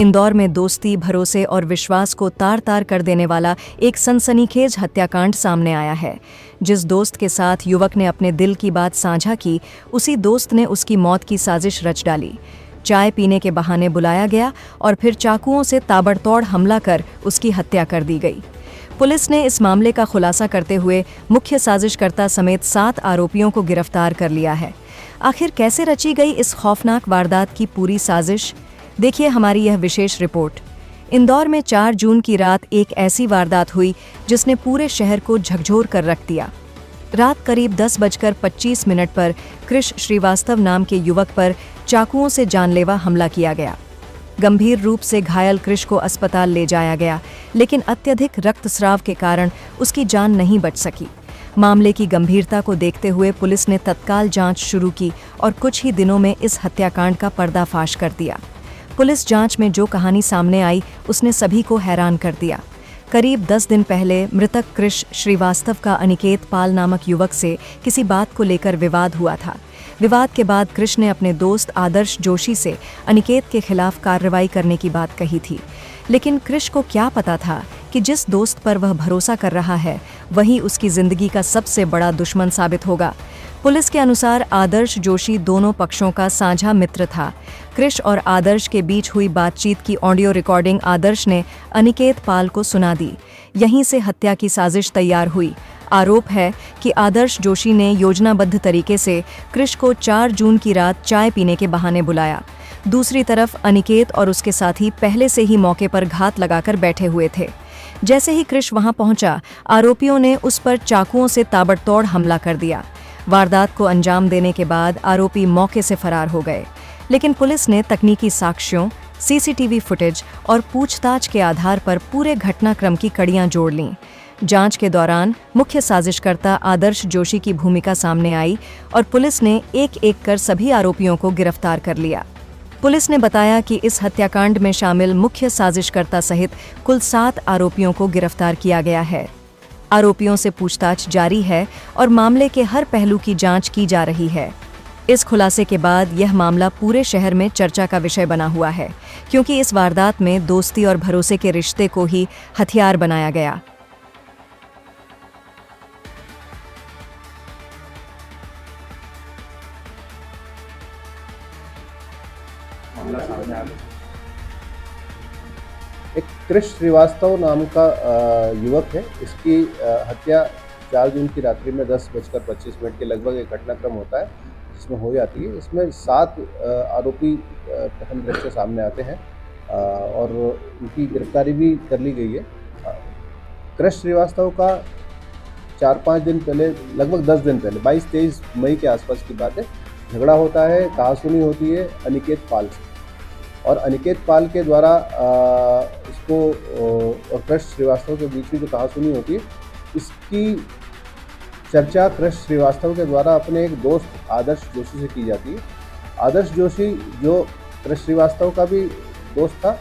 इंदौर में दोस्ती, भरोसे और विश्वास को तार-तार कर देने वाला एक सनसनीखेज हत्याकांड सामने आया है। जिस दोस्त के साथ युवक ने अपने दिल की बात साझा की, उसी दोस्त ने उसकी मौत की साजिश रच डाली। चाय पीने के बहाने बुलाया गया और फिर चाकुओं से ताबड़तोड़ हमला कर उसकी हत्या कर दी गई। पुलिस ने इस मामले का खुलासा करते हुए मुख्य साजिशकर्ता समेत 7 आरोपियों को गिरफ्तार कर लिया है। आखिर कैसे रची गई इस खौफनाक वारदात की पूरी साजिश? देखिए हमारी यह विशेष रिपोर्ट। इंदौर में 4 जून की रात एक ऐसी वारदात हुई जिसने पूरे शहर को झकझोर कर रख दिया। रात करीब 10:25 पर कृष श्रीवास्तव नाम के युवक पर चाकुओं से जानलेवा हमला किया गया। गंभीर रूप से घायल कृष को अस्पताल ले जाया गया, लेकिन अत्यधिक रक्तस्राव के कारण उसकी जान नहीं बच सकी। मामले की गंभीरता को देखते हुए पुलिस ने तत्काल जांच शुरू की और कुछ ही दिनों में इस हत्याकांड का पर्दाफाश कर दिया। पुलिस जांच में जो कहानी सामने आई उसने सभी को हैरान कर दिया। करीब 10 दिन पहले मृतक कृष श्रीवास्तव का अनिकेत पाल नामक युवक से किसी बात को लेकर विवाद हुआ था। विवाद के बाद कृष ने अपने दोस्त आदर्श जोशी से अनिकेत के खिलाफ कार्रवाई करने की बात कही थी, लेकिन कृष को क्या पता था कि जिस दोस्त पर वह भरोसा कर रहा है वही उसकी जिंदगी का सबसे बड़ा दुश्मन साबित होगा। पुलिस के अनुसार आदर्श जोशी दोनों पक्षों का साझा मित्र था। कृष और आदर्श के बीच हुई बातचीत की ऑडियो रिकॉर्डिंग आदर्श ने अनिकेत पाल को सुना दी। यहीं से हत्या की साजिश तैयार हुई। आरोप है कि आदर्श जोशी ने योजनाबद्ध तरीके से कृष को 4 जून की रात चाय पीने के बहाने बुलाया। दूसरी तरफ अनिकेत और उसके साथी पहले से ही मौके पर घात लगाकर बैठे हुए थे। जैसे ही कृष वहां पहुंचा, आरोपियों ने उस पर चाकुओं से ताबड़तोड़ हमला कर दिया। वारदात को अंजाम देने के बाद आरोपी मौके से फरार हो गए, लेकिन पुलिस ने तकनीकी साक्ष्यों, सीसीटीवी फुटेज और पूछताछ के आधार पर पूरे घटनाक्रम की कड़ियां जोड़ लीं। जांच के दौरान मुख्य साजिशकर्ता आदर्श जोशी की भूमिका सामने आई और पुलिस ने एक-एक कर सभी आरोपियों को गिरफ्तार कर लिया। पुलिस ने बताया कि इस हत्याकांड में शामिल मुख्य साजिशकर्ता सहित कुल 7 आरोपियों को गिरफ्तार किया गया है। आरोपियों से पूछताछ जारी है और मामले के हर पहलू की जांच की जा रही है। इस खुलासे के बाद यह मामला पूरे शहर में चर्चा का विषय बना हुआ है, क्योंकि इस वारदात में दोस्ती और भरोसे के रिश्ते को ही हथियार बनाया गया। एक कृष श्रीवास्तव नाम का युवक है। इसकी हत्या 4 जून की रात्रि में 10:25 के लगभग एक घटनाक्रम होता है जिसमें हो जाती है। इसमें 7 आरोपी प्रथम दृष्टया सामने आते हैं और उनकी गिरफ्तारी भी कर ली गई है। कृष श्रीवास्तव का 4-5 दिन पहले, लगभग 10 दिन पहले, 22-23 मई के आसपास की बात है, झगड़ा होता है, कहासुनी होती है अनिकेत पाल से, और अनिकेत पाल के द्वारा इसको और कृष श्रीवास्तव के बीच में जो कहासुनी होती है, इसकी चर्चा कृष श्रीवास्तव के द्वारा अपने एक दोस्त आदर्श जोशी से की जाती है। आदर्श जोशी जो कृष श्रीवास्तव का भी दोस्त था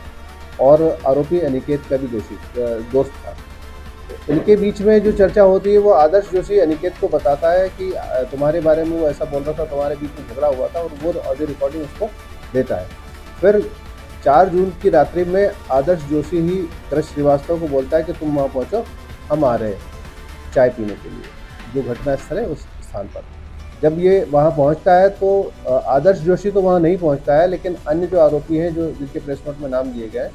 और आरोपी अनिकेत का भी दोस्त था। इनके बीच में जो चर्चा होती है वो आदर्श जोशी अनिकेत को बताता है कि तुम्हारे बारे में वो ऐसा बोल रहा था, तुम्हारे बीच में झगड़ा हुआ था, और वो ऑडियो रिकॉर्डिंग उसको देता है। फिर 4 जून की रात्रि में आदर्श जोशी ही कृष श्रीवास्तव को बोलता है कि तुम वहाँ पहुँचो, हम आ रहे हैं चाय पीने के लिए, जो घटना स्थल है उस स्थान पर। जब ये वहाँ पहुँचता है तो आदर्श जोशी तो वहाँ नहीं पहुँचता है, लेकिन अन्य जो आरोपी हैं जो जिनके प्रेस नोट में नाम दिए गए हैं,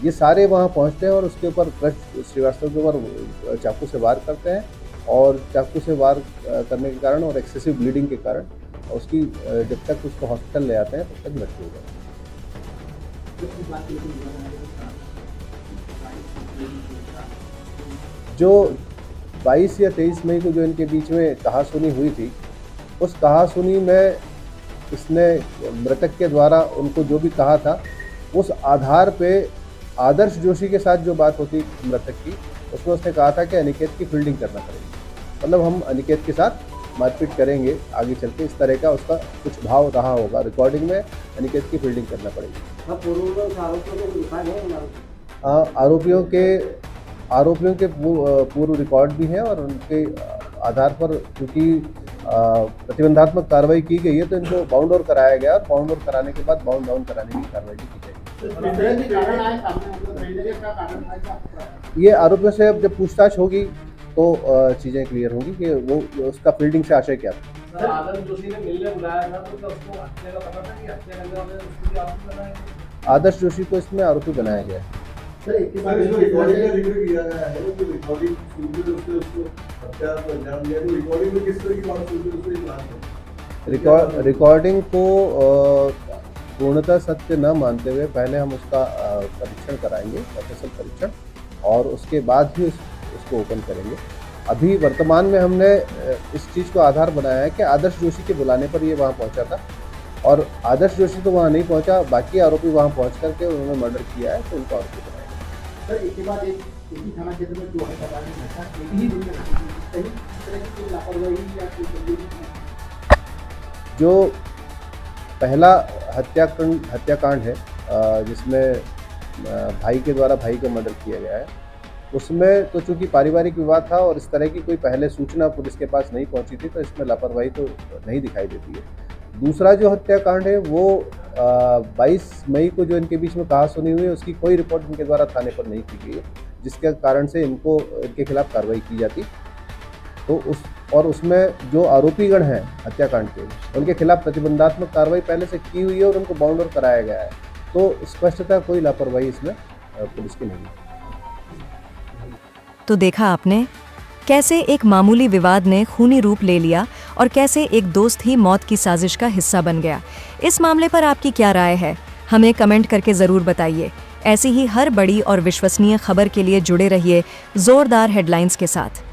ये सारे वहाँ पहुँचते हैं और उसके ऊपर कृष श्रीवास्तव के ऊपर चाकू से वार करते हैं, और चाकू से वार करने के कारण और एक्सेसिव ब्लीडिंग के कारण उसकी जब तक उसको हॉस्पिटल ले आते हैं तब तक मृत्यु हो जाती है। जो 22 या 23 मई को जो इनके बीच में कहासुनी हुई थी, उस कहासुनी में इसने मृतक के द्वारा उनको जो भी कहा था, उस आधार पे आदर्श जोशी के साथ जो बात होती मृतक की, उसमें उसने कहा था कि अनिकेत की फील्डिंग करना पड़ेगी, मतलब हम अनिकेत के साथ मारपीट करेंगे आगे चल के, इस तरह का उसका कुछ भाव रहा होगा। रिकॉर्डिंग में अनिकेत की फील्डिंग करना पड़ेगी। आरोपियों के पूर्व रिकॉर्ड भी हैं और उनके आधार पर क्योंकि प्रतिबंधात्मक कार्रवाई की गई है तो इनको बाउंड ओवर कराया गया, और बाउंड ओवर कराने के बाद बाउंड डाउन कराने की कार्रवाई की जाएगी। ये आरोपियों से अब जब पूछताछ होगी तो चीज़ें क्लियर होंगी कि वो उसका फील्डिंग से आशय क्या था। सर आदर्श जोशी ने मिलने बुलाया था तो क्या उसको हत्या का पता था कि हत्या करने वाले उसको भी आरोपी बनाया गया? आदर्श जोशी को इसमें आरोपी बनाया गया है। सर इसमें रिकॉर्डिंग का जिक्र किया गया है कि रिकॉर्डिंग सुनकर उसको हत्या को अंजाम दिया, तो रिकॉर्डिंग में किस तरह की बात सुनकर उसको इस्लाम है? रिकॉर्डिंग को पूर्णतः सत्य न मानते हुए पहले हम उसका परीक्षण कराएंगे, ऑफिशियल परीक्षण, और उसके बाद ही उसको ओपन करेंगे। अभी वर्तमान में हमने इस चीज़ को आधार बनाया है कि आदर्श जोशी के बुलाने पर ये वहाँ पहुँचा था, और आदर्श जोशी तो वहाँ नहीं पहुँचा, बाकी आरोपी वहाँ पहुँच करके उन्होंने मर्डर किया है, तो उनको आरोपी बनाएंगे। सर एक के बाद एक ही थाना क्षेत्र में जो हत्याकांड घटा एक ही दिन में घटी, कहीं इस तरह की कोई लापरवाही या कोई गंभीर जो पहला हत्याकांड है जिसमें भाई के द्वारा भाई का मर्डर किया गया है, उसमें तो चूंकि पारिवारिक विवाद था और इस तरह की कोई पहले सूचना पुलिस के पास नहीं पहुंची थी, तो इसमें लापरवाही तो नहीं दिखाई देती है। दूसरा जो हत्याकांड है वो 22 मई को जो इनके बीच में कहासुनी हुई है, उसकी कोई रिपोर्ट इनके द्वारा थाने पर नहीं की गई है, जिसके कारण से इनके खिलाफ कार्रवाई की जाती। तो उसमें जो आरोपीगण हैं हत्याकांड के, उनके खिलाफ प्रतिबंधात्मक कार्रवाई पहले से की हुई है और उनको बाउंड और कराया गया है। तो स्पष्टतः कोई लापरवाही इसमें पुलिस की नहीं है। तो देखा आपने कैसे एक मामूली विवाद ने खूनी रूप ले लिया और कैसे एक दोस्त ही मौत की साजिश का हिस्सा बन गया। इस मामले पर आपकी क्या राय है, हमें कमेंट करके ज़रूर बताइए। ऐसी ही हर बड़ी और विश्वसनीय खबर के लिए जुड़े रहिए जोरदार हेडलाइंस के साथ।